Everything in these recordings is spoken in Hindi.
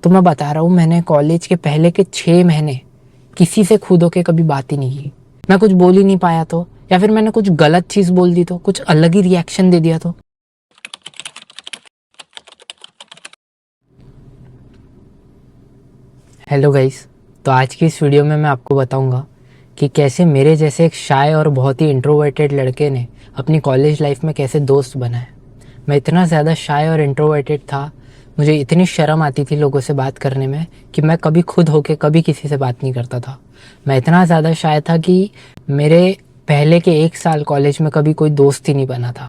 तो मैं बता रहा हूँ, मैंने कॉलेज के पहले के 6 महीने किसी से खुद होके कभी बात ही नहीं की। मैं कुछ बोल ही नहीं पाया तो, या फिर मैंने कुछ गलत चीज़ बोल दी तो, कुछ अलग ही रिएक्शन दे दिया तो। हेलो गाइस, तो आज की इस वीडियो में मैं आपको बताऊंगा कि कैसे मेरे जैसे एक शाय और बहुत ही इंट्रोवर्टेड लड़के ने अपनी कॉलेज लाइफ में कैसे दोस्त बनाए। मैं इतना ज़्यादा शाय और इंट्रोवर्टेड था, मुझे इतनी शर्म आती थी लोगों से बात करने में कि मैं कभी खुद होके कभी किसी से बात नहीं करता था। मैं इतना ज़्यादा शाय था कि मेरे पहले के 1 साल कॉलेज में कभी कोई दोस्त ही नहीं बना था।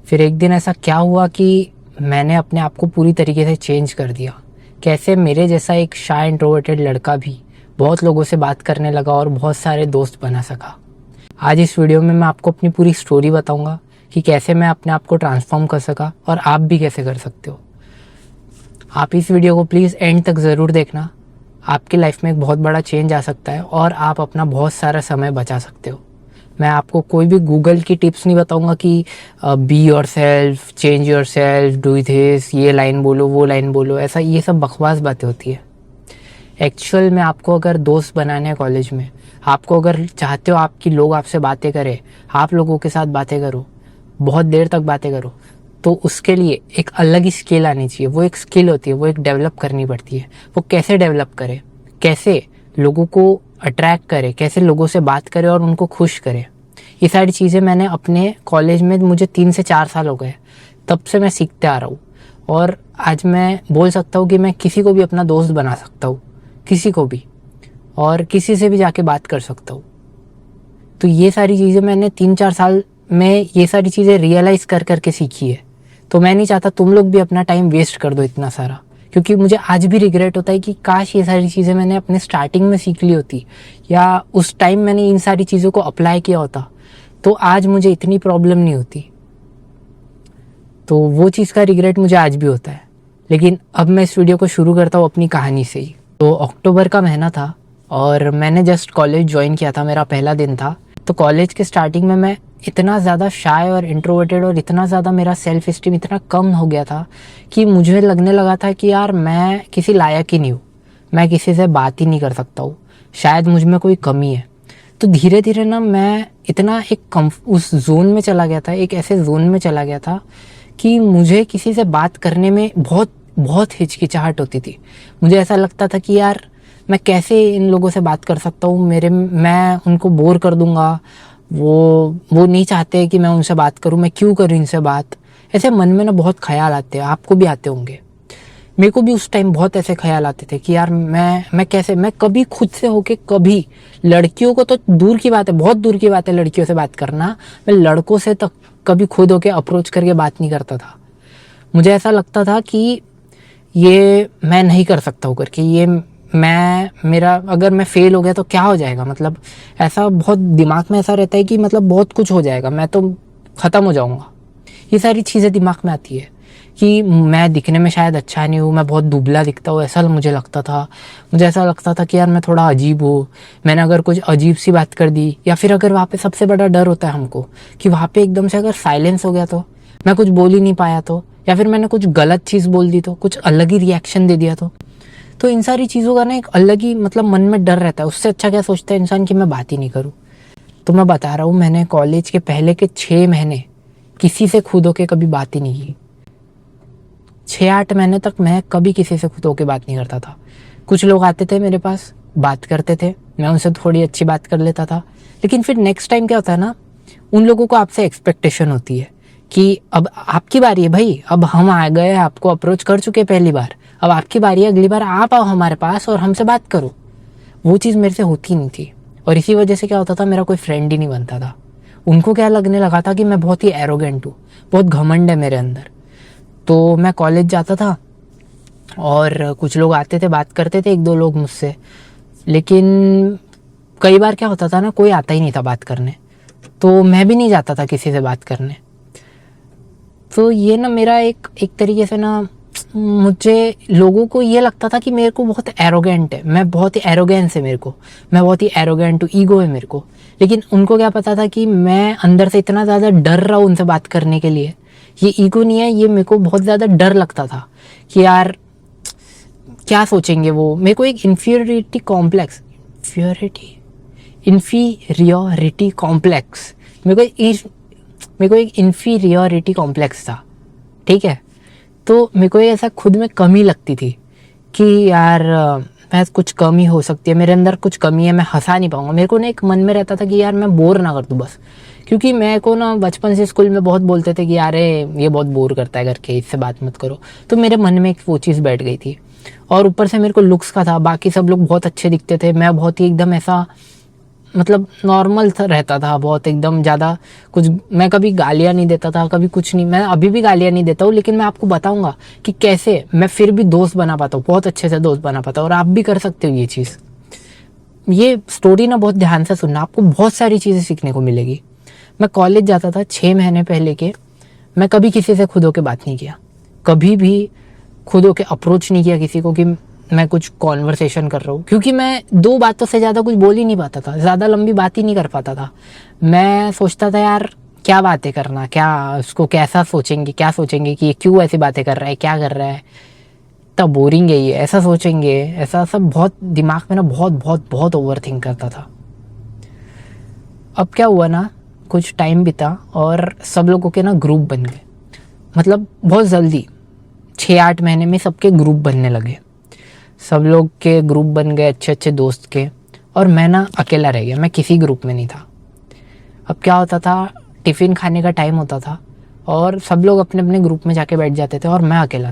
फिर एक दिन ऐसा क्या हुआ कि मैंने अपने आप को पूरी तरीके से चेंज कर दिया। कैसे मेरे जैसा एक शाय इंट्रोवर्टेड लड़का भी बहुत लोगों से बात करने लगा और बहुत सारे दोस्त बना सका। आज इस वीडियो में मैं आपको अपनी पूरी स्टोरी बताऊंगा कि कैसे मैं अपने आप को ट्रांसफॉर्म कर सका और आप भी कैसे कर सकते हो। आप इस वीडियो को प्लीज़ एंड तक ज़रूर देखना। आपकी लाइफ में एक बहुत बड़ा चेंज आ सकता है और आप अपना बहुत सारा समय बचा सकते हो। मैं आपको कोई भी गूगल की टिप्स नहीं बताऊंगा कि be your self, change your self, do this, ये लाइन बोलो, वो लाइन बोलो। ऐसा ये सब बकवास बातें होती है। एक्चुअल में आपको अगर दोस्त बनाने हैं कॉलेज में, आपको अगर चाहते हो आपकी लोग आपसे बातें करें, आप लोगों के साथ बातें करो, बहुत देर तक बातें करो, तो उसके लिए एक अलग ही स्किल आनी चाहिए। वो एक स्किल होती है, वो एक डेवलप करनी पड़ती है। वो कैसे डेवलप करे, कैसे लोगों को अट्रैक्ट करे, कैसे लोगों से बात करे और उनको खुश करे, ये सारी चीज़ें मैंने अपने कॉलेज में, मुझे 3 से 4 साल हो गए, तब से मैं सीखते आ रहा हूँ। और आज मैं बोल सकता हूँ कि मैं किसी को भी अपना दोस्त बना सकता हूँ, किसी को भी, और किसी से भी जाके बात कर सकता हूँ। तो ये सारी चीज़ें मैंने 3-4 साल में ये सारी चीज़ें रियलाइज़ कर करके सीखी है। तो मैं नहीं चाहता तुम लोग भी अपना टाइम वेस्ट कर दो इतना सारा, क्योंकि मुझे आज भी रिग्रेट होता है कि काश ये सारी चीज़ें मैंने अपने स्टार्टिंग में सीख ली होती, या उस टाइम मैंने इन सारी चीज़ों को अप्लाई किया होता, तो आज मुझे इतनी प्रॉब्लम नहीं होती। तो वो चीज़ का रिग्रेट मुझे आज भी होता है। लेकिन अब मैं इस वीडियो को शुरू करता हूँ अपनी कहानी से ही। तो अक्टूबर का महीना था और मैंने जस्ट कॉलेज ज्वाइन किया था, मेरा पहला दिन था। तो कॉलेज के स्टार्टिंग में मैं इतना ज़्यादा शाय और इंट्रोवर्टेड और इतना ज़्यादा मेरा सेल्फ इस्टीम इतना कम हो गया था कि मुझे लगने लगा था कि यार मैं किसी लायक ही नहीं हूँ, मैं किसी से बात ही नहीं कर सकता हूँ, शायद मुझ में कोई कमी है। तो धीरे धीरे ना मैं इतना उस जोन में चला गया था, एक ऐसे जोन में चला गया था कि मुझे किसी से बात करने में बहुत बहुत हिचकिचाहट होती थी। मुझे ऐसा लगता था कि यार मैं कैसे इन लोगों से बात कर सकता हूँ, मैं उनको बोर कर दूंगा, वो नहीं चाहते कि मैं उनसे बात करूँ, मैं क्यों करूँ इनसे बात। ऐसे मन में ना बहुत ख्याल आते हैं, आपको भी आते होंगे। मेरे को भी उस टाइम बहुत ऐसे ख्याल आते थे कि यार मैं कभी खुद से होके, कभी लड़कियों को तो दूर की बात है, बहुत दूर की बात है लड़कियों से बात करना, मैं लड़कों से तक कभी खुद होके अप्रोच करके बात नहीं करता था। मुझे ऐसा लगता था कि ये मैं नहीं कर सकता हूँ करके, ये मेरा अगर मैं फेल हो गया तो क्या हो जाएगा, मतलब ऐसा बहुत दिमाग में ऐसा रहता है कि मतलब बहुत कुछ हो जाएगा, मैं तो ख़त्म हो जाऊँगा। ये सारी चीज़ें दिमाग में आती है कि मैं दिखने में शायद अच्छा नहीं हूँ, मैं बहुत दुबला दिखता हूँ, ऐसा मुझे लगता था। मुझे ऐसा लगता था कि यार मैं थोड़ा अजीब हूँ, मैंने अगर कुछ अजीब सी बात कर दी, या फिर अगर वहाँ पे सबसे बड़ा डर होता है हमको कि वहाँ पे एकदम से अगर साइलेंस हो गया तो, मैं कुछ बोल ही नहीं पाया तो, या फिर मैंने कुछ गलत चीज़ बोल दी तो, कुछ अलग ही रिएक्शन दे दिया तो इन सारी चीज़ों का ना एक अलग ही मतलब मन में डर रहता है। उससे अच्छा क्या सोचता है इंसान कि मैं बात ही नहीं करूँ। तो मैं बता रहा हूँ, मैंने कॉलेज के पहले के 6 महीने किसी से खुद होके कभी बात ही नहीं की। 6-8 महीने तक मैं कभी किसी से खुद होके बात नहीं करता था। कुछ लोग आते थे मेरे पास, बात करते थे, मैं उनसे थोड़ी अच्छी बात कर लेता था, लेकिन फिर नेक्स्ट टाइम क्या होता है ना, उन लोगों को आपसे एक्सपेक्टेशन होती है कि अब आपकी बारी है भाई, अब हम आ गए, आपको अप्रोच कर चुके पहली बार, अब आपकी बारी है, अगली बार आप आओ हमारे पास और हमसे बात करो। वो चीज़ मेरे से होती नहीं थी और इसी वजह से क्या होता था, मेरा कोई फ्रेंड ही नहीं बनता था। उनको क्या लगने लगा था कि मैं बहुत ही एरोगेंट हूँ, बहुत घमंड है मेरे अंदर। तो मैं कॉलेज जाता था और कुछ लोग आते थे, बात करते थे, 1-2 लोग मुझसे, लेकिन कई बार क्या होता था ना, कोई आता ही नहीं था बात करने, तो मैं भी नहीं जाता था किसी से बात करने। तो ये ना मेरा एक तरीके से ना, मुझे लोगों को ये लगता था कि मेरे को बहुत एरोगेंट है, मैं बहुत ही एरोगेंस है मेरे को, मैं बहुत ही एरोगेंट हूँ, ईगो है मेरे को। लेकिन उनको क्या पता था कि मैं अंदर से इतना ज़्यादा डर रहा हूँ उनसे बात करने के लिए। ये ईगो नहीं है, ये मेरे को बहुत ज़्यादा डर लगता था कि यार क्या सोचेंगे वो, मेरे को एक इन्फीरियरिटी कॉम्प्लेक्स, मेरे को एक इन्फीरियरिटी कॉम्प्लेक्स था, ठीक है। तो मेरे को ऐसा खुद में कमी लगती थी कि यार मैं कुछ कमी हो सकती है, मेरे अंदर कुछ कमी है, मैं हंसा नहीं पाऊंगा। मेरे को ना एक मन में रहता था कि यार मैं बोर ना कर दूँ बस, क्योंकि मेरे को ना बचपन से स्कूल में बहुत बोलते थे कि यार ये बहुत बोर करता है करके, इससे बात मत करो। तो मेरे मन में एक वो चीज़ बैठ गई थी। और ऊपर से मेरे को लुक्स का था, बाकी सब लोग बहुत अच्छे दिखते थे, मैं बहुत ही एकदम ऐसा मतलब नॉर्मल सा रहता था, बहुत एकदम ज़्यादा कुछ। मैं कभी गालियाँ नहीं देता था, कभी कुछ नहीं। मैं अभी भी गालियाँ नहीं देता हूँ, लेकिन मैं आपको बताऊँगा कि कैसे मैं फिर भी दोस्त बना पाता हूँ, बहुत अच्छे से दोस्त बना पाता हूँ। और आप भी कर सकते हो ये चीज़। ये स्टोरी ना बहुत ध्यान से सुनना, आपको बहुत सारी चीज़ें सीखने को मिलेगी। मैं कॉलेज जाता था 6 महीने पहले के, मैं कभी किसी से खुद होके बात नहीं किया, कभी भी खुद होके अप्रोच नहीं किया किसी को कि मैं कुछ कॉन्वर्सेशन कर रहा हूँ, क्योंकि मैं 2 बातों से ज़्यादा कुछ बोल ही नहीं पाता था, ज़्यादा लंबी बात ही नहीं कर पाता था। मैं सोचता था यार क्या बातें करना, क्या उसको कैसा सोचेंगे, क्या सोचेंगे कि ये क्यों ऐसी बातें कर रहा है, क्या कर रहा है, इतना बोरिंग है ये, ऐसा सोचेंगे, ऐसा सब बहुत दिमाग में ना बहुत बहुत बहुत ओवर थिंक करता था। अब क्या हुआ ना, कुछ टाइम बीता और सब लोगों के ना ग्रुप बन गए, मतलब बहुत जल्दी 6-8 महीने में सबके ग्रुप बनने लगे, सब लोग के ग्रुप बन गए अच्छे अच्छे दोस्त के। और मैं ना अकेला रह गया, मैं किसी ग्रुप में नहीं था। अब क्या होता था, टिफ़िन खाने का टाइम होता था और सब लोग अपने अपने ग्रुप में जाके बैठ जाते थे और मैं अकेला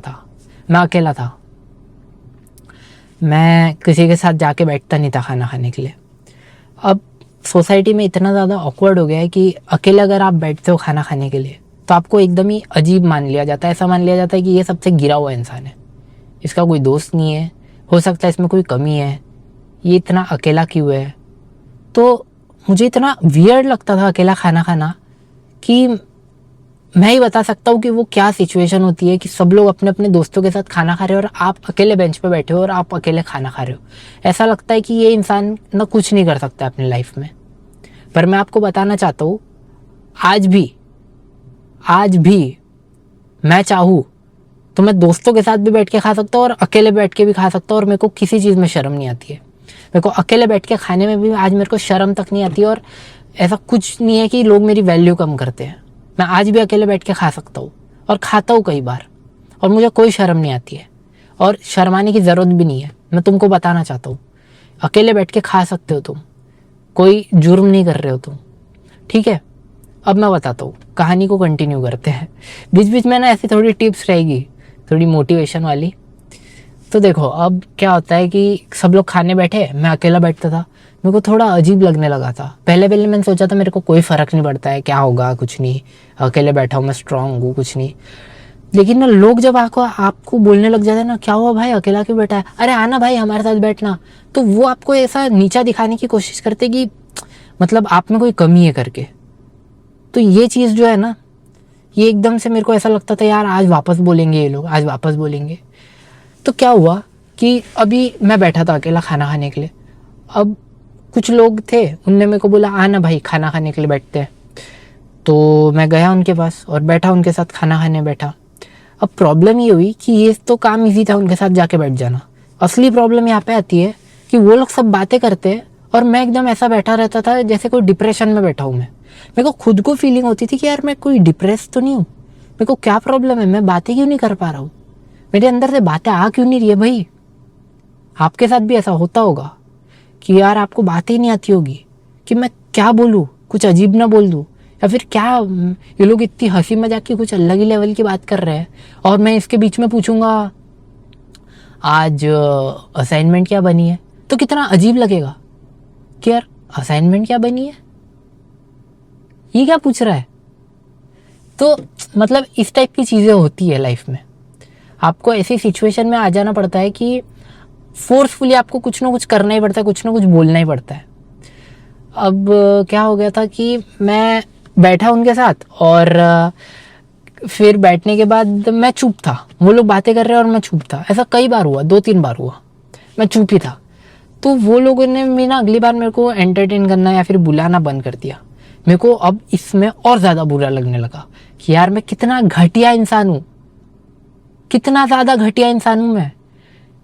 था। मैं किसी के साथ जाके बैठता नहीं था खाना खाने के लिए। अब सोसाइटी में इतना ज़्यादा ऑकवर्ड हो गया है कि अकेले अगर आप बैठते हो खाना खाने के लिए तो आपको एकदम ही अजीब मान लिया जाता है, ऐसा मान लिया जाता है कि ये सबसे गिरा हुआ इंसान है, इसका कोई दोस्त नहीं है, हो सकता है इसमें कोई कमी है, ये इतना अकेला क्यों है। तो मुझे इतना वियर्ड लगता था अकेला खाना खाना कि मैं ही बता सकता हूँ कि वो क्या सिचुएशन होती है कि सब लोग अपने अपने दोस्तों के साथ खाना खा रहे हो और आप अकेले बेंच पे बैठे हो और आप अकेले खाना खा रहे हो। ऐसा लगता है कि ये इंसान ना कुछ नहीं कर सकता अपनी लाइफ में। पर मैं आपको बताना चाहता हूँ, आज भी मैं चाहूँ तो मैं दोस्तों के साथ भी बैठ के खा सकता हूँ और अकेले बैठ के भी खा सकता हूँ और मेरे को किसी चीज़ में शर्म नहीं आती है। मेरे को अकेले बैठ के खाने में भी आज मेरे को शर्म तक नहीं आती है और ऐसा कुछ नहीं है कि लोग मेरी वैल्यू कम करते हैं। मैं आज भी अकेले बैठ के खा सकता हूँ और खाता हूँ कई बार और मुझे कोई शर्म नहीं आती है और शर्माने की ज़रूरत भी नहीं है। मैं तुमको बताना चाहता हूँ, अकेले बैठ के खा सकते हो तुम, कोई जुर्म नहीं कर रहे हो तुम, ठीक है। अब मैं बताता हूँ, कहानी को कंटिन्यू करते हैं। बीच बीच में ना ऐसी थोड़ी टिप्स रहेगी, थोड़ी मोटिवेशन वाली। तो देखो अब क्या होता है कि सब लोग खाने बैठे, मैं अकेला बैठता था, मेरे को थोड़ा अजीब लगने लगा था। पहले मैंने सोचा था मेरे को कोई फ़र्क नहीं पड़ता है, क्या होगा, कुछ नहीं, अकेले बैठा हूँ, मैं स्ट्रांग हूँ, कुछ नहीं। लेकिन ना लोग जब आपको बोलने लग जाते हैं ना, क्या हुआ भाई अकेला क्यों बैठा है, अरे आना भाई हमारे साथ बैठना, तो वो आपको ऐसा नीचा दिखाने की कोशिश करते कि मतलब आप में कोई कमी है करके। तो ये चीज़ जो है ना, ये एकदम से मेरे को ऐसा लगता था यार आज वापस बोलेंगे ये लोग, आज वापस बोलेंगे। तो क्या हुआ कि अभी मैं बैठा था अकेला खाना खाने के लिए। अब कुछ लोग थे, उनने मेरे को बोला आना भाई खाना खाने के लिए बैठते हैं। तो मैं गया उनके पास और बैठा, उनके साथ खाना खाने बैठा। अब प्रॉब्लम ये हुई कि ये तो काम इजी था उनके साथ जाके बैठ जाना, असली प्रॉब्लम यहाँ पे आती है कि वो लोग सब बातें करते हैं और मैं एकदम ऐसा बैठा रहता था जैसे कोई डिप्रेशन में बैठा हूँ। मैं मेरे को खुद को फीलिंग होती थी कि यार मैं कोई डिप्रेस तो नहीं हूँ, मेरे को क्या प्रॉब्लम है, मैं बातें क्यों नहीं कर पा रहा हूँ, मेरे अंदर से बातें आ क्यों नहीं रही है। भाई आपके साथ भी ऐसा होता होगा कि यार आपको बातें ही नहीं आती होगी कि मैं क्या बोलूँ, कुछ अजीब ना बोल दूँ, या फिर क्या ये लोग इतनी हंसी मजाक की कुछ अलग ही लेवल की बात कर रहे हैं और मैं इसके बीच में पूछूंगा आज असाइनमेंट क्या बनी है, तो कितना अजीब लगेगा कि यार असाइनमेंट क्या बनी है, ये क्या पूछ रहा है। तो मतलब इस टाइप की चीज़ें होती है लाइफ में, आपको ऐसी सिचुएशन में आ जाना पड़ता है कि फोर्सफुली आपको कुछ ना कुछ करना ही पड़ता है, कुछ ना कुछ बोलना ही पड़ता है। अब क्या हो गया था कि मैं बैठा उनके साथ और फिर बैठने के बाद मैं चुप था, वो लोग बातें कर रहे हैं और मैं चुप था। ऐसा कई बार हुआ, 2-3 बार हुआ, मैं चुप ही था। तो वो लोगों ने भी ना अगली बार मेरे को एंटरटेन करना या फिर बुलाना बंद कर दिया। मेरे को अब इसमें और ज़्यादा बुरा लगने लगा कि यार मैं कितना घटिया इंसान हूँ, कितना ज़्यादा घटिया इंसान हूँ मैं,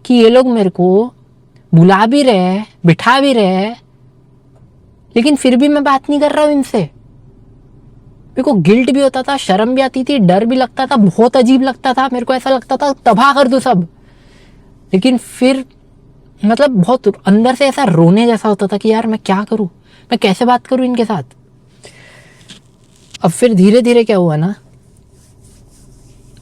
कि ये लोग मेरे को बुला भी रहे हैं, बिठा भी रहे हैं, लेकिन फिर भी मैं बात नहीं कर रहा हूँ इनसे। मेरे को गिल्ट भी होता था, शर्म भी आती थी, डर भी लगता था, बहुत अजीब लगता था। मेरे को ऐसा लगता था तबाह कर दूं सब। लेकिन फिर मतलब बहुत अंदर से ऐसा रोने जैसा होता था कि यार मैं क्या करूं, मैं कैसे बात करूं इनके साथ। अब फिर धीरे धीरे क्या हुआ ना,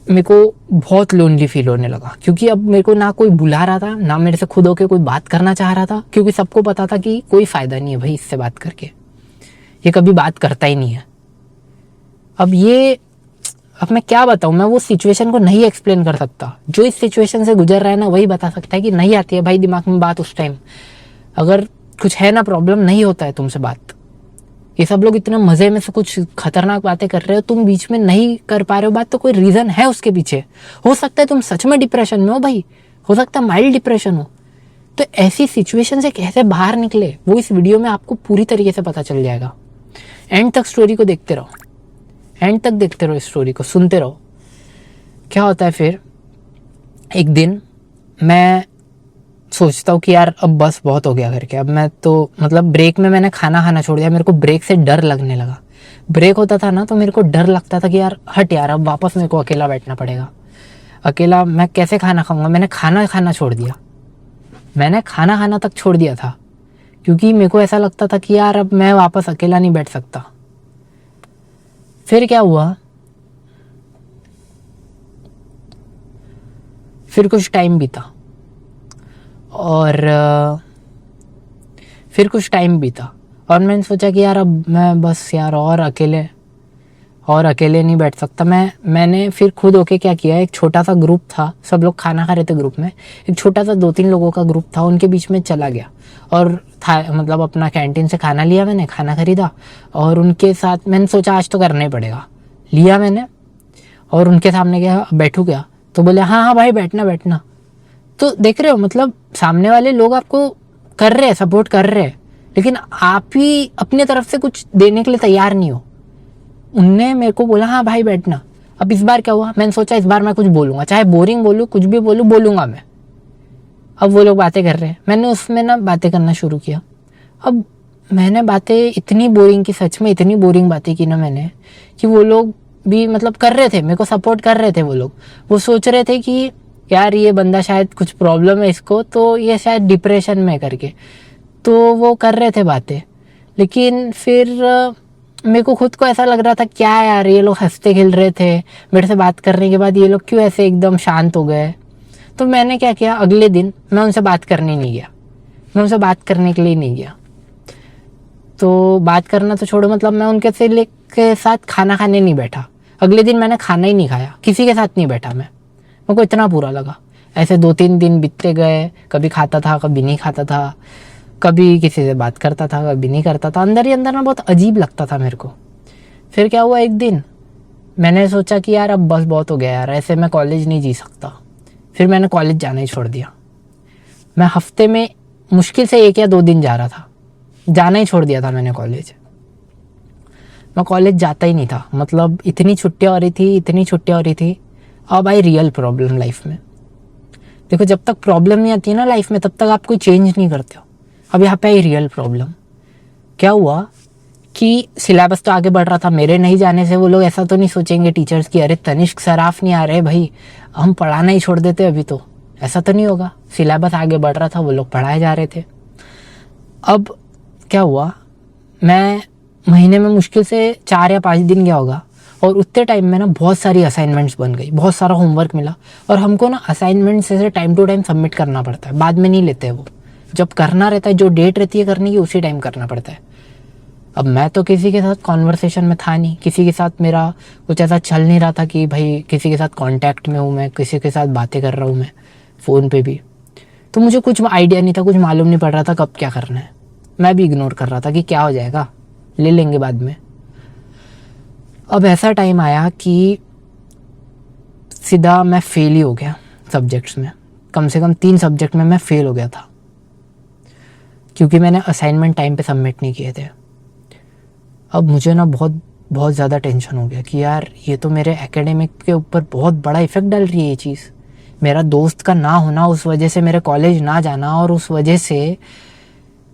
मेरे को बहुत लोनली फील होने लगा, क्योंकि अब मेरे को ना कोई बुला रहा था, ना मेरे से खुद होके कोई बात करना चाह रहा था, क्योंकि सबको पता था कि कोई फायदा नहीं है भाई इससे बात करके, ये कभी बात करता ही नहीं है। अब मैं क्या बताऊं, मैं वो सिचुएशन को नहीं एक्सप्लेन कर सकता। जो इस सिचुएशन से गुजर रहा है ना वही बता सकता है कि नहीं आती है भाई दिमाग में बात उस टाइम। अगर कुछ है ना प्रॉब्लम, नहीं होता है तुमसे बात। ये सब लोग इतने मजे में से कुछ खतरनाक बातें कर रहे हो, तुम बीच में नहीं कर पा रहे हो बात, तो कोई रीजन है उसके पीछे। हो सकता है तुम सच में डिप्रेशन में हो भाई, हो सकता है माइल्ड डिप्रेशन हो। तो ऐसी सिचुएशन से कैसे बाहर निकले वो इस वीडियो में आपको पूरी तरीके से पता चल जाएगा। एंड तक स्टोरी को देखते रहो, एंड तक देखते रहो, इस स्टोरी को सुनते रहो। क्या होता है फिर, एक दिन मैं सोचता हूँ कि यार अब बस बहुत हो गया करके। अब मैं तो मतलब ब्रेक में मैंने खाना खाना छोड़ दिया। मेरे को ब्रेक से डर लगने लगा। ब्रेक होता था ना तो मेरे को डर लगता था कि यार हट यार, अब वापस मेरे को अकेला बैठना पड़ेगा। अकेला मैं कैसे खाना खाऊंगा। मैंने खाना खाना छोड़ दिया, मैंने खाना खाना तक छोड़ दिया था, क्योंकि मेरे को ऐसा लगता था कि यार अब मैं वापस अकेला नहीं बैठ सकता। फिर क्या हुआ, फिर कुछ टाइम बीता और फिर कुछ टाइम बीता और मैंने सोचा कि यार अब मैं बस यार और अकेले नहीं बैठ सकता। मैंने फिर खुद होके क्या किया, एक छोटा सा ग्रुप था, सब लोग खाना खा रहे थे ग्रुप में, एक छोटा सा 2-3 लोगों का ग्रुप था, उनके बीच में चला गया और था मतलब अपना कैंटीन से खाना लिया, मैंने खाना खरीदा और उनके साथ मैंने सोचा आज तो करना ही पड़ेगा, लिया मैंने और उनके सामने गया, बैठू क्या, तो बोले हाँ हाँ भाई बैठना। तो देख रहे हो मतलब सामने वाले लोग आपको कर रहे हैं, सपोर्ट कर रहे हैं, लेकिन आप ही अपने तरफ से कुछ देने के लिए तैयार नहीं हो। उनने मेरे को बोला हाँ भाई बैठना। अब इस बार क्या हुआ, मैंने सोचा इस बार मैं कुछ बोलूंगा, चाहे बोरिंग बोलूँ, कुछ भी बोलूंगा मैं। अब वो लोग बातें कर रहे हैं, मैंने उसमें ना बातें करना शुरू किया। अब मैंने बातें इतनी बोरिंग की, सच में इतनी बोरिंग बातें की ना मैंने, कि वो लोग भी मतलब कर रहे थे, मेरे को सपोर्ट कर रहे थे। वो लोग वो सोच रहे थे कि यार ये बंदा शायद कुछ प्रॉब्लम है इसको, तो ये शायद डिप्रेशन में करके, तो वो कर रहे थे बातें। लेकिन फिर मेरे को खुद को ऐसा लग रहा था क्या यार, ये लोग हंसते खेल रहे थे, मेरे से बात करने के बाद ये लोग क्यों ऐसे एकदम शांत हो गए। तो मैंने क्या किया, अगले दिन मैं उनसे बात करने नहीं गया, मैं उनसे बात करने के लिए नहीं गया। तो बात करना तो छोड़ो, मतलब मैं उनके से के साथ खाना खाने नहीं बैठा। अगले दिन मैंने खाना ही नहीं खाया, किसी के साथ नहीं बैठा मैं। मेरे को इतना बुरा लगा। ऐसे 2-3 दिन बीतते गए, कभी खाता था कभी नहीं खाता था, कभी किसी से बात करता था कभी नहीं करता था। अंदर ही अंदर ना बहुत अजीब लगता था मेरे को। फिर क्या हुआ, एक दिन मैंने सोचा कि यार अब बस बहुत हो गया यार, ऐसे मैं कॉलेज नहीं जी सकता। फिर मैंने कॉलेज जाना ही छोड़ दिया। मैं हफ्ते में मुश्किल से 1 या 2 दिन जा रहा था, जाना ही छोड़ दिया था मैंने कॉलेज। मैं कॉलेज जाता ही नहीं था, मतलब इतनी छुट्टियाँ हो रही थी। अब आई रियल प्रॉब्लम लाइफ में। देखो जब तक प्रॉब्लम नहीं आती है ना लाइफ में, तब तक आप कोई चेंज नहीं करते हो। अब यहाँ पे आई रियल प्रॉब्लम। क्या हुआ कि सिलेबस तो आगे बढ़ रहा था, मेरे नहीं जाने से वो लोग ऐसा तो नहीं सोचेंगे टीचर्स की अरे तनिष्क सराफ नहीं आ रहे भाई, हम पढ़ाना ही छोड़ देते अभी, तो ऐसा तो नहीं होगा। सिलेबस आगे बढ़ रहा था, वो लोग पढ़ाए जा रहे थे। अब क्या हुआ, मैं महीने में मुश्किल से 4 या 5 दिन गया होगा और उतने टाइम में ना बहुत सारी असाइनमेंट्स बन गई, बहुत सारा होमवर्क मिला। और हमको ना असाइनमेंट्स ऐसे टाइम टू टाइम सबमिट करना पड़ता है, बाद में नहीं लेते हैं वो। जब करना रहता है, जो डेट रहती है करने की, उसी टाइम करना पड़ता है। अब मैं तो किसी के साथ कॉन्वर्सेशन में था नहीं, किसी के साथ मेरा कुछ ऐसा चल नहीं रहा था कि भाई किसी के साथ कांटेक्ट में हूँ मैं, किसी के साथ बातें कर रहा हूँ मैं फ़ोन पे भी। तो मुझे कुछ आइडिया नहीं था, कुछ मालूम नहीं पड़ रहा था कब क्या करना है। मैं भी इग्नोर कर रहा था कि क्या हो जाएगा, ले लेंगे बाद में। अब ऐसा टाइम आया कि सीधा मैं फेल ही हो गया सब्जेक्ट्स में। कम से कम 3 सब्जेक्ट में मैं फेल हो गया था, क्योंकि मैंने असाइनमेंट टाइम पे सबमिट नहीं किए थे। अब मुझे ना बहुत ज़्यादा टेंशन हो गया कि यार ये तो मेरे एकेडमिक के ऊपर बहुत बड़ा इफेक्ट डाल रही है ये चीज़, मेरा दोस्त का ना होना, उस वजह से मेरे कॉलेज ना जाना, और उस वजह से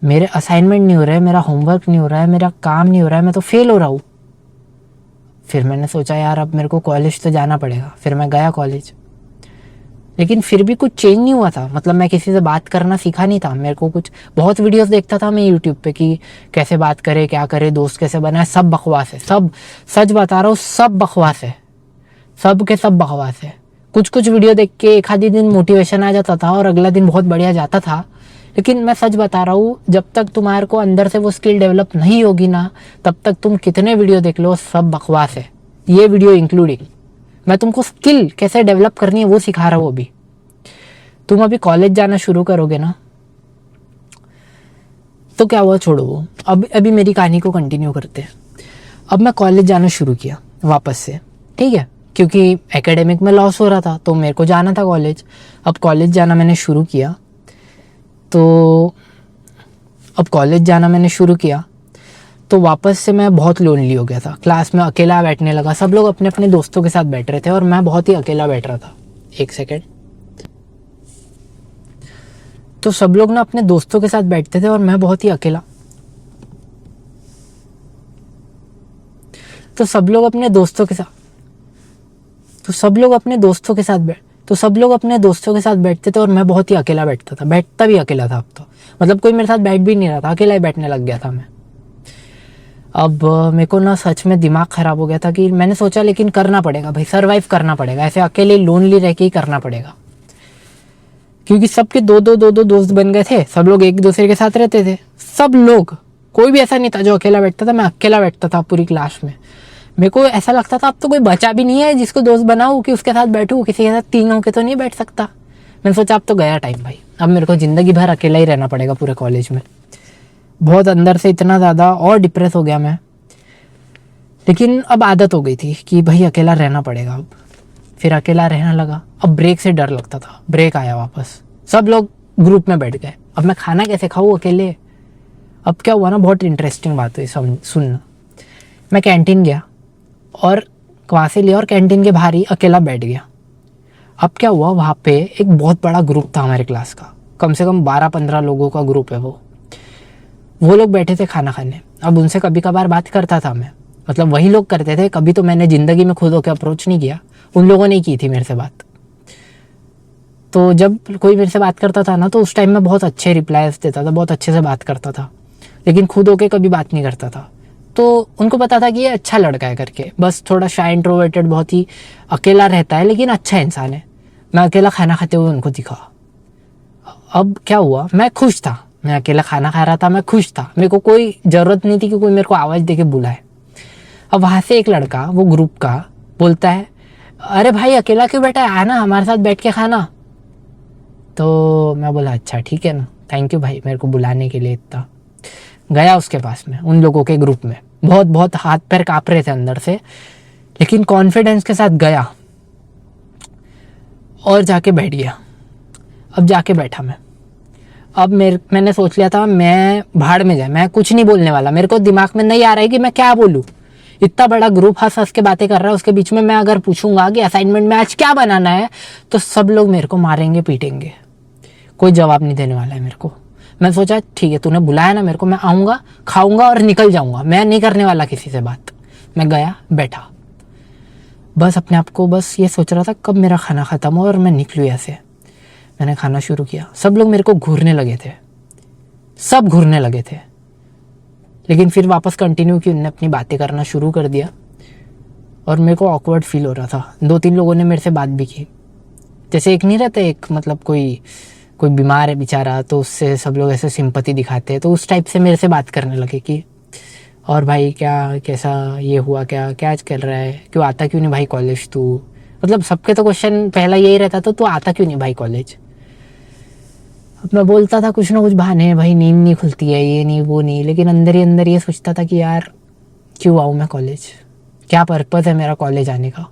मेरे असाइनमेंट नहीं हो रहा है, मेरा होमवर्क नहीं हो रहा है, मेरा काम नहीं हो रहा है, मैं तो फेल हो रहा हूँ। फिर मैंने सोचा यार अब मेरे को कॉलेज तो जाना पड़ेगा। फिर मैं गया कॉलेज, लेकिन फिर भी कुछ चेंज नहीं हुआ था। मतलब मैं किसी से बात करना सीखा नहीं था। मेरे को कुछ बहुत वीडियोस देखता था मैं यूट्यूब पे कि कैसे बात करे, क्या करे, दोस्त कैसे बनाए, सब बकवास है। सब सच बता रहा हूँ, सब बकवास है, सब के सब बकवास है। कुछ कुछ वीडियो देख के एक आधी दिन मोटिवेशन आ जाता था और अगला दिन बहुत बढ़िया जाता था। लेकिन मैं सच बता रहा हूँ, जब तक तुम्हारे को अंदर से वो स्किल डेवलप नहीं होगी ना, तब तक तुम कितने वीडियो देख लो, सब बकवास है, ये वीडियो इंक्लूडिंग। मैं तुमको स्किल कैसे डेवलप करनी है वो सिखा रहा हूँ अभी। तुम अभी कॉलेज जाना शुरू करोगे ना, तो क्या हुआ, छोड़ो वो। अब अभी मेरी कहानी को कंटिन्यू करते हैं। अब मैं कॉलेज जाना शुरू किया वापस से, ठीक है, क्योंकि एकेडमिक में लॉस हो रहा था तो मेरे को जाना था कॉलेज। अब कॉलेज जाना मैंने शुरू किया, तो अब कॉलेज जाना मैंने शुरू किया तो वापस से मैं बहुत लोनली हो गया था। क्लास में अकेला बैठने लगा। सब लोग अपने अपने दोस्तों के साथ बैठ रहे थे और मैं बहुत ही अकेला बैठ रहा था। एक सेकेंड। तो सब लोग ना अपने दोस्तों के साथ बैठते थे और मैं बहुत ही अकेला। तो सब लोग अपने दोस्तों के साथ बैठते थे और मैं बहुत ही अकेला बैठता था। बैठता भी अकेला था अब तो, मतलब कोई मेरे साथ बैठ भी नहीं रहा था, अकेला ही बैठने लग गया था मैं। अब मेरे को ना सच में दिमाग खराब हो गया था कि मैंने सोचा लेकिन करना पड़ेगा भाई, सरवाइव करना पड़ेगा, ऐसे अकेले लोनली रह के ही करना पड़ेगा। क्योंकि सबके दो दो दोस्त बन गए थे, सब लोग एक दूसरे के साथ रहते थे, सब लोग, कोई भी ऐसा नहीं था जो अकेला बैठता था। मैं अकेला बैठता था पूरी क्लास में। मेरे को ऐसा लगता था अब तो कोई बचा भी नहीं है जिसको दोस्त बनाऊं कि उसके साथ बैठूं, किसी के साथ तीन होके तो नहीं बैठ सकता। मैंने सोचा अब तो गया टाइम भाई, अब मेरे को जिंदगी भर अकेला ही रहना पड़ेगा पूरे कॉलेज में। बहुत अंदर से इतना ज़्यादा और डिप्रेस हो गया मैं। लेकिन अब आदत हो गई थी कि भाई अकेला रहना पड़ेगा अब। फिर अकेला रहने लगा। अब ब्रेक से डर लगता था। ब्रेक आया वापस, सब लोग ग्रुप में बैठ गए। अब मैं खाना कैसे खाऊँ अकेले। अब क्या हुआ ना, बहुत इंटरेस्टिंग बात हुई, सुनना। मैं कैंटीन गया और वहाँ से लिया और कैंटीन के बाहर ही अकेला बैठ गया। अब क्या हुआ, वहाँ पे एक बहुत बड़ा ग्रुप था हमारे क्लास का, कम से कम 12-15 लोगों का ग्रुप है वो लोग बैठे थे खाना खाने। अब उनसे कभी कभार बात करता था मैं, मतलब वही लोग करते थे। कभी तो मैंने ज़िंदगी में खुद होकर अप्रोच नहीं किया, उन लोगों ने की थी मेरे से बात। तो जब कोई मेरे से बात करता था ना, तो उस टाइम में बहुत अच्छे रिप्लाईज देता था, बहुत अच्छे से बात करता था, लेकिन खुद होके कभी बात नहीं करता था। तो उनको पता था कि ये अच्छा लड़का है करके, बस थोड़ा शाय इंट्रोवर्टेड, बहुत ही अकेला रहता है, लेकिन अच्छा इंसान है। मैं अकेला खाना खाते हुए उनको दिखा। अब क्या हुआ, मैं खुश था, मैं अकेला खाना खा रहा था, मैं खुश था। मेरे को कोई ज़रूरत नहीं थी कि कोई मेरे को आवाज़ दे के बुलाए। अब वहाँ से एक लड़का, वो ग्रुप का, बोलता है, अरे भाई अकेला क्यों बैठा है, आना हमारे साथ बैठ के खाना। तो मैं बोला अच्छा ठीक है ना, थैंक यू भाई मेरे को बुलाने के लिए। इतना गया उसके पास में, उन लोगों के ग्रुप में। बहुत हाथ पैर काँप रहे थे अंदर से, लेकिन कॉन्फिडेंस के साथ गया और जाके बैठ गया। अब जाके बैठा मैं। अब मैंने सोच लिया था मैं भाड़ में जाए, मैं कुछ नहीं बोलने वाला। मेरे को दिमाग में नहीं आ रहा है कि मैं क्या बोलूँ। इतना बड़ा ग्रुप हंस हंस के बातें कर रहा है, उसके बीच में मैं अगर पूछूंगा कि असाइनमेंट में आज क्या बनाना है, तो सब लोग मेरे को मारेंगे पीटेंगे। कोई जवाब नहीं देने वाला है मेरे को। मैं सोचा ठीक है, तूने बुलाया ना मेरे को, मैं आऊँगा, खाऊंगा और निकल जाऊँगा। मैं नहीं करने वाला किसी से बात। मैं गया, बैठा, बस अपने आप को बस ये सोच रहा था कब मेरा खाना ख़त्म हो और मैं निकलूँ ऐसे। मैंने खाना शुरू किया। सब लोग मेरे को घूरने लगे थे, सब घूरने लगे थे, लेकिन फिर वापस कंटिन्यू की, उन्होंने अपनी बातें करना शुरू कर दिया और मेरे को ऑकवर्ड फील हो रहा था। 2-3 लोगों ने मेरे से बात भी की। जैसे एक नहीं रहता, एक मतलब कोई बीमार है बेचारा, तो उससे सब लोग ऐसे सिंपैथी दिखाते हैं, तो उस टाइप से मेरे से बात करने लगे कि और भाई क्या, कैसा ये हुआ, क्या क्या आज कर रहा है, क्यों आता क्यों नहीं भाई कॉलेज तू। मतलब सबके तो क्वेश्चन पहला यही रहता था, तू आता क्यों नहीं भाई कॉलेज। अब मैं बोलता था कुछ ना कुछ बहाने, भाई नींद नहीं खुलती है, ये नहीं वो नहीं, लेकिन अंदर ही अंदर ये सोचता था कि यार क्यों आऊँ मैं कॉलेज, क्या पर्पज़ है मेरा कॉलेज आने का।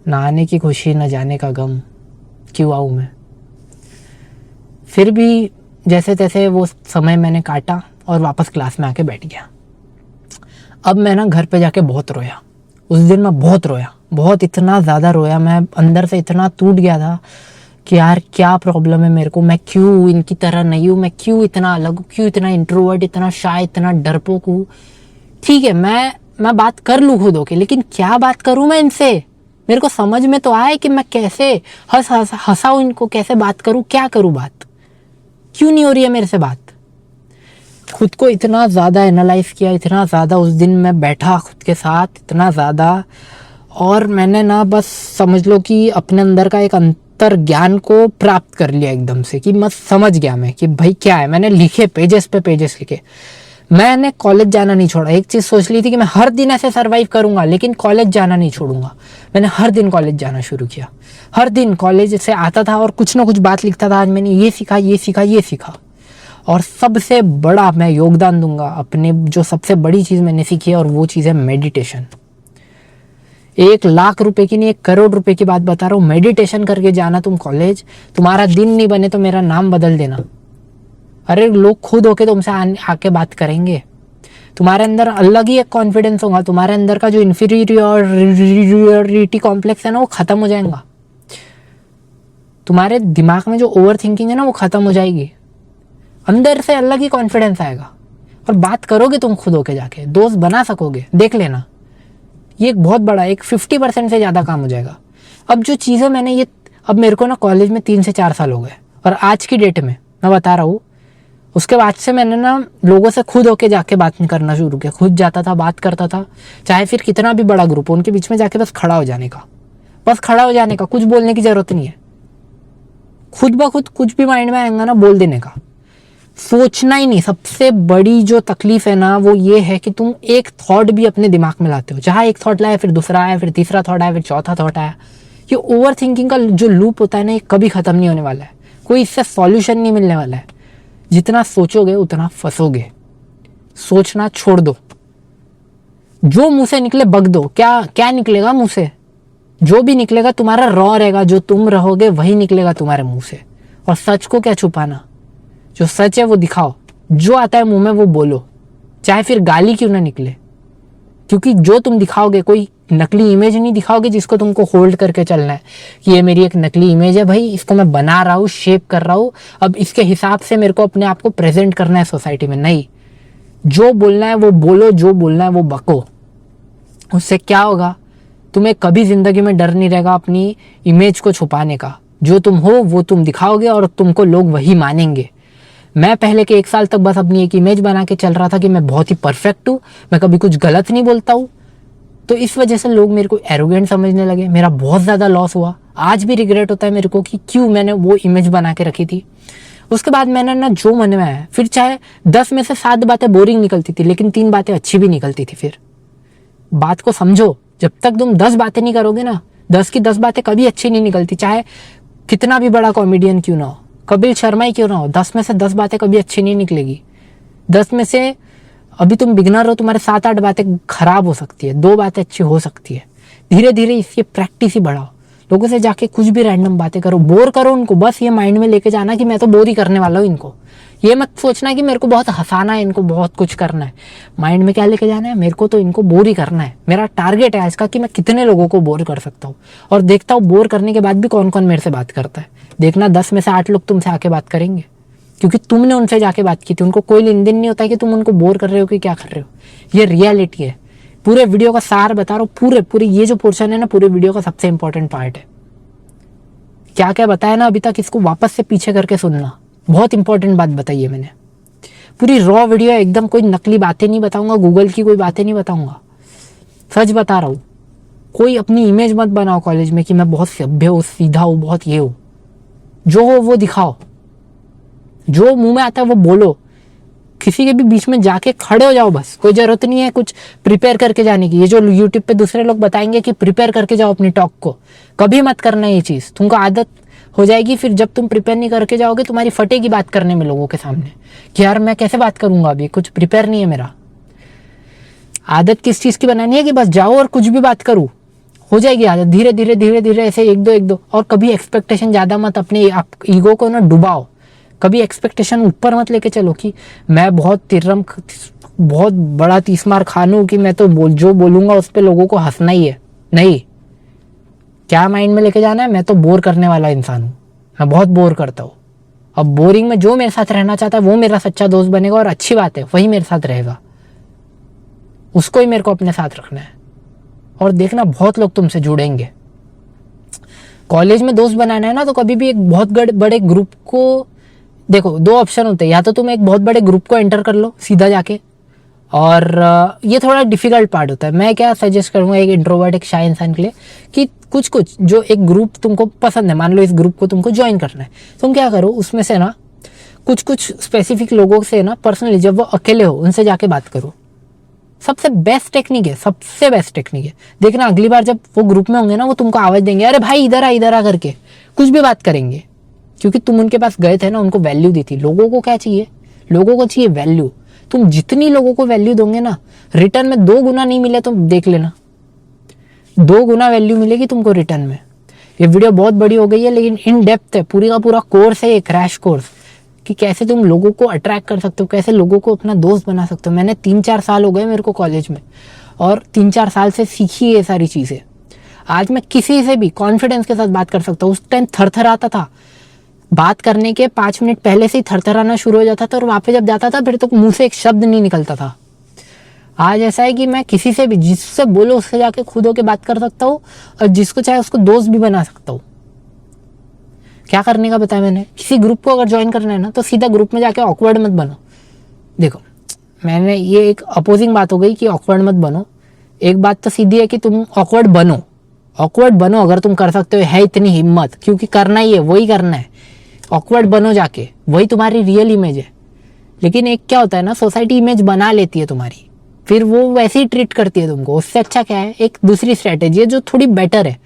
ना आने की खुशी, ना जाने का गम, क्यों आऊँ मैं। फिर भी जैसे तैसे वो समय मैंने काटा और वापस क्लास में आके बैठ गया। अब मैं ना घर पे जाके बहुत रोया। उस दिन मैं बहुत रोया, बहुत इतना ज़्यादा रोया, मैं अंदर से इतना टूट गया था कि यार क्या प्रॉब्लम है मेरे को, मैं क्यों इनकी तरह नहीं हूँ, मैं क्यों इतना अलग हूँ, क्यों इतना इंट्रोवर्ट, इतना शाय, इतना डरपोक हूँ। ठीक है, मैं बात कर लूँ खुद होके, लेकिन क्या बात करूँ मैं इनसे? मेरे को समझ में तो आए कि मैं कैसे हंसाऊँ इनको, कैसे बात करूँ, क्या करूँ बात, क्यों नहीं हो रही है मेरे से बात। खुद को इतना ज़्यादा एनालाइज किया, इतना ज़्यादा उस दिन मैं बैठा खुद के साथ, इतना ज़्यादा, और मैंने ना बस समझ लो कि अपने अंदर का एक अंतर ज्ञान को प्राप्त कर लिया एकदम से, कि मत समझ गया मैं कि भाई क्या है। मैंने लिखे, पेजेस पे पेजेस लिखे। मैंने कॉलेज जाना नहीं छोड़ा। एक चीज़ सोच ली थी कि मैं हर दिन ऐसे सर्वाइव करूंगा, लेकिन कॉलेज जाना नहीं छोड़ूंगा। मैंने हर दिन कॉलेज जाना शुरू किया। हर दिन कॉलेज से आता था और कुछ ना कुछ बात लिखता था, आज मैंने ये सीखा, ये सीखा, ये सीखा। और सबसे बड़ा मैं योगदान दूंगा अपने, जो सबसे बड़ी चीज़ मैंने सीखी है, और वो चीज़ है मेडिटेशन। 1,00,000 रुपए की नहीं, 1 करोड़ रुपए की बात बता रहा हूँ। मेडिटेशन करके जाना तुम कॉलेज, तुम्हारा दिन नहीं बने तो मेरा नाम बदल देना। अरे लोग खुद होके तुमसे आके बात करेंगे। तुम्हारे अंदर अलग ही एक कॉन्फिडेंस होगा, तुम्हारे अंदर का जो इन्फीरियरिटी कॉम्प्लेक्स है ना, वो खत्म हो जाएगा। तुम्हारे दिमाग में जो ओवर थिंकिंग है ना, वो खत्म हो जाएगी। अंदर से अलग ही कॉन्फिडेंस आएगा, और बात करोगे तुम खुद होके जाके, दोस्त बना सकोगे। देख लेना, ये एक बहुत बड़ा, एक 50% से ज़्यादा काम हो जाएगा। अब जो चीज़ें मैंने ये, अब मेरे को ना कॉलेज में 3 से 4 साल हो गए, और आज की डेट में मैं बता रहा हूँ, उसके बाद से मैंने ना लोगों से खुद होके जाके बात करना शुरू किया। खुद जाता था, बात करता था, चाहे फिर कितना भी बड़ा ग्रुप हो, उनके बीच में जाके बस खड़ा हो जाने का, बस खड़ा हो जाने का। कुछ बोलने की ज़रूरत नहीं है, खुद ब खुद कुछ भी माइंड में आएगा ना, बोल देने का, सोचना ही नहीं। सबसे बड़ी जो तकलीफ है ना, वो ये है कि तुम एक थॉट भी अपने दिमाग में लाते हो। जहाँ एक थॉट लाया, फिर दूसरा आया, फिर तीसरा थॉट आया, फिर चौथा थॉट आया। ये ओवर थिंकिंग का जो लूप होता है ना, ये कभी खत्म नहीं होने वाला है। कोई इससे सॉल्यूशन नहीं मिलने वाला है। जितना सोचोगे उतना फंसोगे। सोचना छोड़ दो, जो मुंह से निकले बक दो। क्या निकलेगा मुंह से? जो भी निकलेगा तुम्हारा रॉ रहेगा, जो तुम रहोगे वही निकलेगा तुम्हारे मुंह से। और सच को क्या छुपाना, जो सच है वो दिखाओ, जो आता है मुंह में वो बोलो, चाहे फिर गाली क्यों ना निकले। क्योंकि जो तुम दिखाओगे, कोई नकली इमेज नहीं दिखाओगे जिसको तुमको होल्ड करके चलना है कि ये मेरी एक नकली इमेज है भाई, इसको मैं बना रहा हूँ, शेप कर रहा हूँ, अब इसके हिसाब से मेरे को अपने आप को प्रेजेंट करना है सोसाइटी में। नहीं, जो बोलना है वो बोलो, जो बोलना है वो बको। उससे क्या होगा, तुम्हें कभी जिंदगी में डर नहीं रहेगा अपनी इमेज को छुपाने का। जो तुम हो वो तुम दिखाओगे, और तुमको लोग वही मानेंगे। मैं पहले के 1 साल तक बस अपनी एक इमेज बना के चल रहा था कि मैं बहुत ही परफेक्ट हूँ, मैं कभी कुछ गलत नहीं बोलता हूँ। तो इस वजह से लोग मेरे को एरोगेंट समझने लगे। मेरा बहुत ज़्यादा लॉस हुआ। आज भी रिग्रेट होता है मेरे को कि क्यों मैंने वो इमेज बना के रखी थी। उसके बाद मैंने ना जो मन में आया, फिर चाहे 10 में से 7 बातें बोरिंग निकलती थी, लेकिन 3 बातें अच्छी भी निकलती थी। फिर बात को समझो, जब तक तुम 10 बातें नहीं करोगे ना, 10 की 10 बातें कभी अच्छी नहीं निकलती। चाहे कितना भी बड़ा कॉमेडियन क्यों ना हो, कपिल शर्मा ही क्यों ना हो, 10 में से 10 बातें कभी अच्छी नहीं निकलेगी। 10 में से, अभी तुम बिगनर हो, तुम्हारे 7-8 बातें खराब हो सकती है, 2 बातें अच्छी हो सकती है। धीरे धीरे इसकी प्रैक्टिस ही बढ़ाओ। लोगों से जाके कुछ भी रैंडम बातें करो, बोर करो उनको। बस ये माइंड में लेके जाना कि मैं तो बोर ही करने वाला हूँ इनको। ये मत सोचना कि मेरे को बहुत हंसाना है, इनको बहुत कुछ करना है। माइंड में क्या लेके जाना है, मेरे को तो इनको बोर ही करना है। मेरा टारगेट है आज का कि मैं कितने लोगों को बोर कर सकता हूँ। और देखता हूँ बोर करने के बाद भी कौन कौन मेरे से बात करता है। देखना 10 में से 8 लोग तुमसे आके बात करेंगे, क्योंकि तुमने उनसे जाके बात की थी। उनको कोई लेन देन नहीं होता है कि तुम उनको बोर कर रहे हो कि क्या कर रहे हो। ये रियलिटी है। पूरे वीडियो का सार बता रहा हूँ। पूरे ये जो पोर्शन है ना, पूरे वीडियो का सबसे इंपॉर्टेंट पार्ट है। क्या क्या बताया ना अभी तक, इसको वापस से पीछे करके सुनना। बहुत इंपॉर्टेंट बात बताई है मैंने। पूरी रॉ वीडियो है एकदम, कोई नकली बातें नहीं बताऊंगा, गूगल की कोई बातें नहीं बताऊंगा। सच बता रहा हूँ। कोई अपनी इमेज मत बनाओ कॉलेज में कि मैं बहुत सभ्य हूँ, सीधा हूँ, बहुत ये हूँ। जो हो वो दिखाओ, जो मुंह में आता है वो बोलो। किसी के भी बीच में जाके खड़े हो जाओ बस। कोई जरूरत नहीं है कुछ प्रिपेयर करके जाने की। ये जो यूट्यूब पे दूसरे लोग बताएंगे कि प्रिपेयर करके जाओ अपनी टॉक को, कभी मत करना ये चीज़। तुमको आदत हो जाएगी, फिर जब तुम प्रिपेयर नहीं करके जाओगे तुम्हारी फटेगी बात करने में लोगों के सामने कि यार मैं कैसे बात करूंगा, अभी कुछ प्रिपेयर नहीं है मेरा। आदत किस चीज़ की बनानी है कि बस जाओ और कुछ भी बात करूँ, हो जाएगी आदत। धीरे धीरे धीरे धीरे ऐसे एक दो। और कभी एक्सपेक्टेशन ज़्यादा मत, अपने ईगो को ना डुबाओ। कभी एक्सपेक्टेशन ऊपर मत लेके चलो कि मैं बहुत बड़ा 30 मार खानू कि मैं तो जो बोलूँगा उस पर लोगों को हंसना ही है। नहीं, क्या माइंड में लेके जाना है, मैं तो बोर करने वाला इंसान हूँ, मैं बहुत बोर करता हूँ। अब बोरिंग में जो मेरे साथ रहना चाहता है वो मेरा सच्चा दोस्त बनेगा, और अच्छी बात है, वही मेरे साथ रहेगा, उसको ही मेरे को अपने साथ रखना है। और देखना बहुत लोग तुमसे जुड़ेंगे। कॉलेज में दोस्त बनाना है ना, तो कभी भी एक बहुत बड़े ग्रुप को देखो, दो ऑप्शन होते हैं, या तो तुम एक बहुत बड़े ग्रुप को एंटर कर लो सीधा जाके, और ये थोड़ा डिफिकल्ट पार्ट होता है। मैं क्या सजेस्ट करूंगा एक इंट्रोवर्ट, एक शाय इंसान के लिए, कि कुछ कुछ जो एक ग्रुप तुमको पसंद है, मान लो इस ग्रुप को तुमको ज्वाइन करना है, तुम क्या करो, उसमें से ना कुछ कुछ स्पेसिफिक लोगों से ना पर्सनली, जब वो अकेले हो उनसे जाके बात करो। सबसे बेस्ट टेक्निक है, सबसे बेस्ट टेक्निक है। देखना अगली बार जब वो ग्रुप में होंगे ना, वो तुमको आवाज देंगे, अरे भाई इधर आ करके कुछ भी बात करेंगे, क्योंकि तुम उनके पास गए थे ना, उनको वैल्यू दी थी। लोगों को क्या चाहिए, लोगों को चाहिए वैल्यू। तुम जितनी लोगों को वैल्यू दोगे ना, रिटर्न में 2 गुना नहीं मिले तो देख लेना, 2 गुना वैल्यू मिलेगी तुमको रिटर्न में। ये वीडियो बहुत बड़ी हो गई है, लेकिन इन डेप्थ है, पूरी का पूरा कोर्स है, ये क्रैश कोर्स, कि कैसे तुम लोगों को अट्रैक्ट कर सकते हो, कैसे लोगों को अपना दोस्त बना सकते हो। मैंने 3-4 साल हो गए मेरे को कॉलेज में, और 3-4 साल से सीखी ये सारी चीज़ें। आज मैं किसी से भी कॉन्फिडेंस के साथ बात कर सकता हूँ। उस टाइम थरथराता था, बात करने के 5 मिनट पहले से ही थरथराना शुरू हो जाता था, और वहाँ पे जब जाता था फिर तो मुंह से एक शब्द नहीं निकलता था। आज ऐसा है कि मैं किसी से भी, जिससे बोलो उससे जाके खुद होके बात कर सकता हूँ, और जिसको चाहे उसको दोस्त भी बना सकता हूँ। क्या करने का बताया मैंने, किसी ग्रुप को अगर ज्वाइन करना है ना, तो सीधा ग्रुप में जाके ऑकवर्ड मत बनो। देखो मैंने, ये एक अपोजिंग बात हो गई कि ऑकवर्ड मत बनो। एक बात तो सीधी है कि तुम ऑकवर्ड बनो, ऑकवर्ड बनो अगर तुम कर सकते हो, है इतनी हिम्मत, क्योंकि करना ही है, वही करना है। ऑकवर्ड बनो जाके, वही तुम्हारी रियल इमेज है। लेकिन एक क्या होता है ना, सोसाइटी इमेज बना लेती है तुम्हारी, फिर वो वैसे ही ट्रीट करती है तुमको। उससे अच्छा क्या है, एक दूसरी स्ट्रेटेजी है जो थोड़ी बेटर है,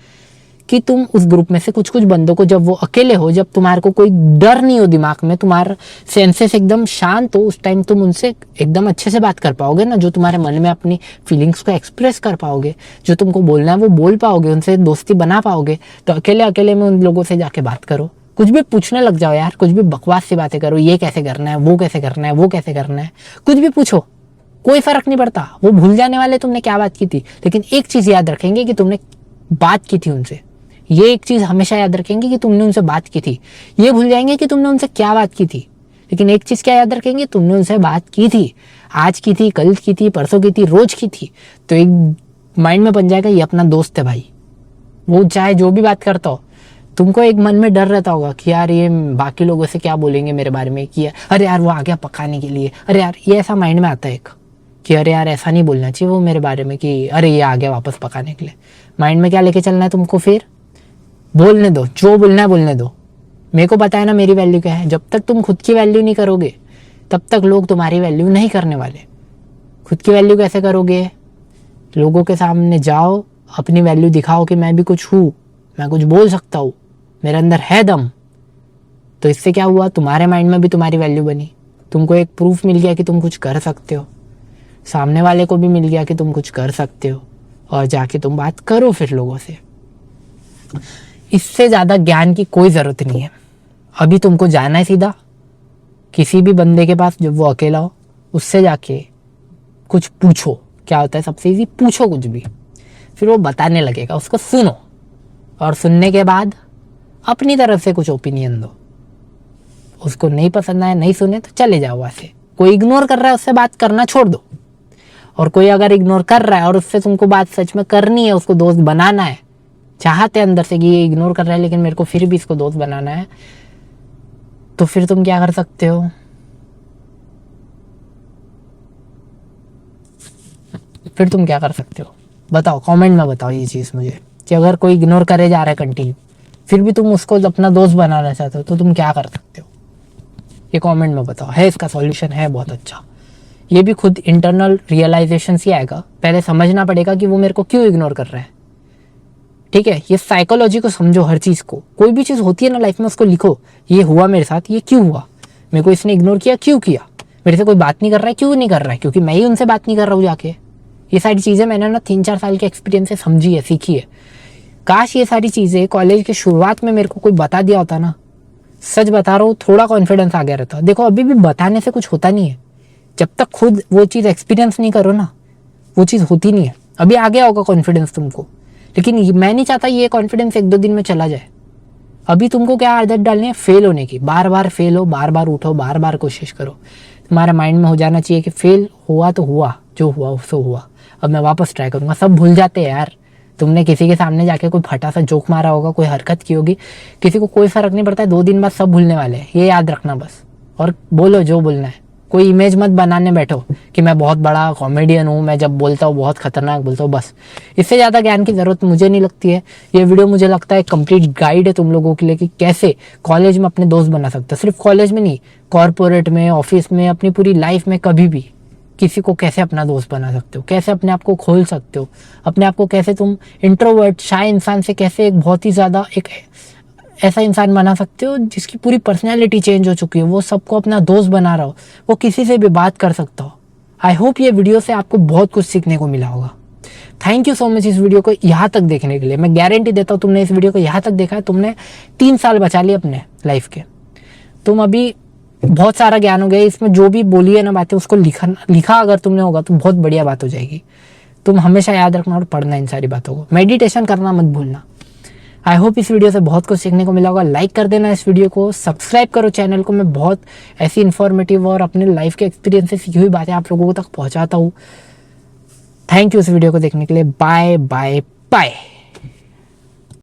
कि तुम उस ग्रुप में से कुछ कुछ बंदों को, जब वो अकेले हो, जब तुम्हारे को कोई डर नहीं हो दिमाग में, तुम्हारा सेंसेस एकदम शांत हो, उस टाइम तुम उनसे एकदम अच्छे से बात कर पाओगे ना, जो तुम्हारे मन में अपनी फीलिंग्स को एक्सप्रेस कर पाओगे, जो तुमको बोलना है वो बोल पाओगे, उनसे दोस्ती बना पाओगे। तो अकेले अकेले में उन लोगों से जाके बात करो, कुछ भी पूछने लग जाओ यार, कुछ भी बकवास सी बातें करो, ये कैसे करना है, वो कैसे करना है, वो कैसे करना है, कुछ भी पूछो, कोई फर्क नहीं पड़ता। वो भूल जाने वाले तुमने क्या बात की थी, लेकिन एक चीज याद रखेंगे कि तुमने बात की थी उनसे। ये एक चीज हमेशा याद रखेंगे कि तुमने उनसे बात की थी। ये भूल जाएंगे कि तुमने उनसे क्या बात की थी, लेकिन एक चीज क्या याद रखेंगे, तुमने उनसे बात की थी, आज की थी, कल की थी, परसों की थी, रोज की थी। तो एक माइंड में बन जाएगा, ये अपना दोस्त है भाई। वो चाहे जो भी बात करता हो, तुमको एक मन में डर रहता होगा कि यार ये बाकी लोगों से क्या बोलेंगे मेरे बारे में, कि अरे यार वो आ गया पकाने के लिए, अरे यार, ये ऐसा माइंड में आता है एक, कि अरे यार ऐसा नहीं बोलना चाहिए वो मेरे बारे में, कि अरे ये आ गया वापस पकाने के लिए। माइंड में क्या लेके चलना है तुमको, फिर बोलने दो, जो बोलना है बोलने दो। मेरे को पता है ना मेरी वैल्यू क्या है। जब तक तुम खुद की वैल्यू नहीं करोगे, तब तक लोग तुम्हारी वैल्यू नहीं करने वाले। खुद की वैल्यू कैसे करोगे, लोगों के सामने जाओ, अपनी वैल्यू दिखाओ कि मैं भी कुछ हूँ, मैं कुछ बोल सकता हूँ, मेरे अंदर है दम। तो इससे क्या हुआ, तुम्हारे माइंड में भी तुम्हारी वैल्यू बनी, तुमको एक प्रूफ मिल गया कि तुम कुछ कर सकते हो, सामने वाले को भी मिल गया कि तुम कुछ कर सकते हो, और जाके तुम बात करो फिर लोगों से। इससे ज़्यादा ज्ञान की कोई ज़रूरत नहीं है। अभी तुमको जाना है सीधा किसी भी बंदे के पास जब वो अकेला हो, उससे जाके कुछ पूछो। क्या होता है सबसे इजी, पूछो कुछ भी, फिर वो बताने लगेगा, उसको सुनो, और सुनने के बाद अपनी तरफ से कुछ ओपिनियन दो। उसको नहीं पसंद आए, नहीं सुने तो चले जाओ वहाँ से। कोई इग्नोर कर रहा है, उससे बात करना छोड़ दो। और कोई अगर इग्नोर कर रहा है और उससे तुमको बात सच में करनी है, उसको दोस्त बनाना है, चाहते अंदर से कि ये इग्नोर कर रहा है लेकिन मेरे को फिर भी इसको दोस्त बनाना है, तो फिर तुम क्या कर सकते हो, फिर तुम क्या कर सकते हो बताओ, कमेंट में बताओ ये चीज़ मुझे, कि अगर कोई इग्नोर करे जा रहा है कंटिन्यू, फिर भी तुम उसको अपना दोस्त बनाना चाहते हो, तो तुम क्या कर सकते हो, ये कमेंट में बताओ। है इसका सॉल्यूशन, है बहुत अच्छा। ये भी खुद इंटरनल रियलाइजेशन से आएगा। पहले समझना पड़ेगा कि वो मेरे को क्यों इग्नोर कर रहा है, ठीक है। ये साइकोलॉजी को समझो, हर चीज़ को, कोई भी चीज़ होती है ना लाइफ में, उसको लिखो, ये हुआ मेरे साथ, ये क्यों हुआ, मेरे को इसने इग्नोर किया, क्यों किया, मेरे से कोई बात नहीं कर रहा है, क्यों नहीं कर रहा है, क्योंकि मैं ही उनसे बात नहीं कर रहा हूँ जाके। ये सारी चीज़ें मैंने ना 3-4 साल के एक्सपीरियंस से समझी है, सीखी है। काश ये सारी चीज़ें कॉलेज के शुरुआत में मेरे को कोई बता दिया होता ना, सच बता रहा हूँ, थोड़ा कॉन्फिडेंस आ गया रहता। देखो अभी भी बताने से कुछ होता नहीं है, जब तक खुद वो चीज़ एक्सपीरियंस नहीं करो ना, वो चीज़ होती नहीं है। अभी आ गया होगा कॉन्फिडेंस तुमको, लेकिन मैं नहीं चाहता ये कॉन्फिडेंस 1-2 दिन में चला जाए। अभी तुमको क्या आदत डालनी है? फेल होने की। बार बार फेल हो, बार बार उठो, बार बार कोशिश करो। तुम्हारे माइंड में हो जाना चाहिए कि फेल हुआ तो हुआ, जो हुआ सो हुआ, अब मैं वापस ट्राई करूँगा। सब भूल जाते हैं यार। तुमने किसी के सामने जाके कोई फटा सा जोक मारा होगा, कोई हरकत की होगी, किसी को कोई फर्क नहीं पड़ता है, 2 दिन बाद सब भूलने वाले हैं। ये याद रखना बस। और बोलो जो बोलना है। कोई इमेज मत बनाने बैठो कि मैं बहुत बड़ा कॉमेडियन हूँ, मैं जब बोलता हूँ बहुत खतरनाक बोलता हूँ। बस इससे ज़्यादा ज्ञान की ज़रूरत मुझे नहीं लगती है। ये वीडियो मुझे लगता है कंप्लीट गाइड है तुम लोगों के लिए कि कैसे कॉलेज में अपने दोस्त बना सकते हो। सिर्फ कॉलेज में नहीं, कॉर्पोरेट में, ऑफिस में, अपनी पूरी लाइफ में कभी भी किसी को कैसे अपना दोस्त बना सकते हो, कैसे अपने आप को खोल सकते हो, अपने आप को कैसे तुम इंट्रोवर्ट शाय इंसान से कैसे एक बहुत ही ज़्यादा एक ऐसा इंसान बना सकते हो जिसकी पूरी पर्सनैलिटी चेंज हो चुकी है, वो सबको अपना दोस्त बना रहा हो, वो किसी से भी बात कर सकता हो। आई होप ये वीडियो से आपको बहुत कुछ सीखने को मिला होगा। थैंक यू सो मच इस वीडियो को यहाँ तक देखने के लिए। मैं गारंटी देता हूँ तुमने इस वीडियो को यहाँ तक देखा है, तुमने 3 साल बचा लिए अपने लाइफ के। तुम अभी बहुत सारा ज्ञान हो गया इसमें। जो भी बोली है ना बातें, उसको लिखा अगर तुमने होगा तो बहुत बढ़िया बात हो जाएगी। तुम हमेशा याद रखना और पढ़ना इन सारी बातों को। मेडिटेशन करना मत भूलना। आई होप इस वीडियो से बहुत कुछ सीखने को मिला होगा। लाइक कर देना इस वीडियो को, सब्सक्राइब करो चैनल को। मैं बहुत ऐसी इन्फॉर्मेटिव और अपने लाइफ के एक्सपीरियंस से सीखी हुई बातें आप लोगों तक पहुंचाता हूँ। थैंक यू इस वीडियो को देखने के लिए। Bye bye bye.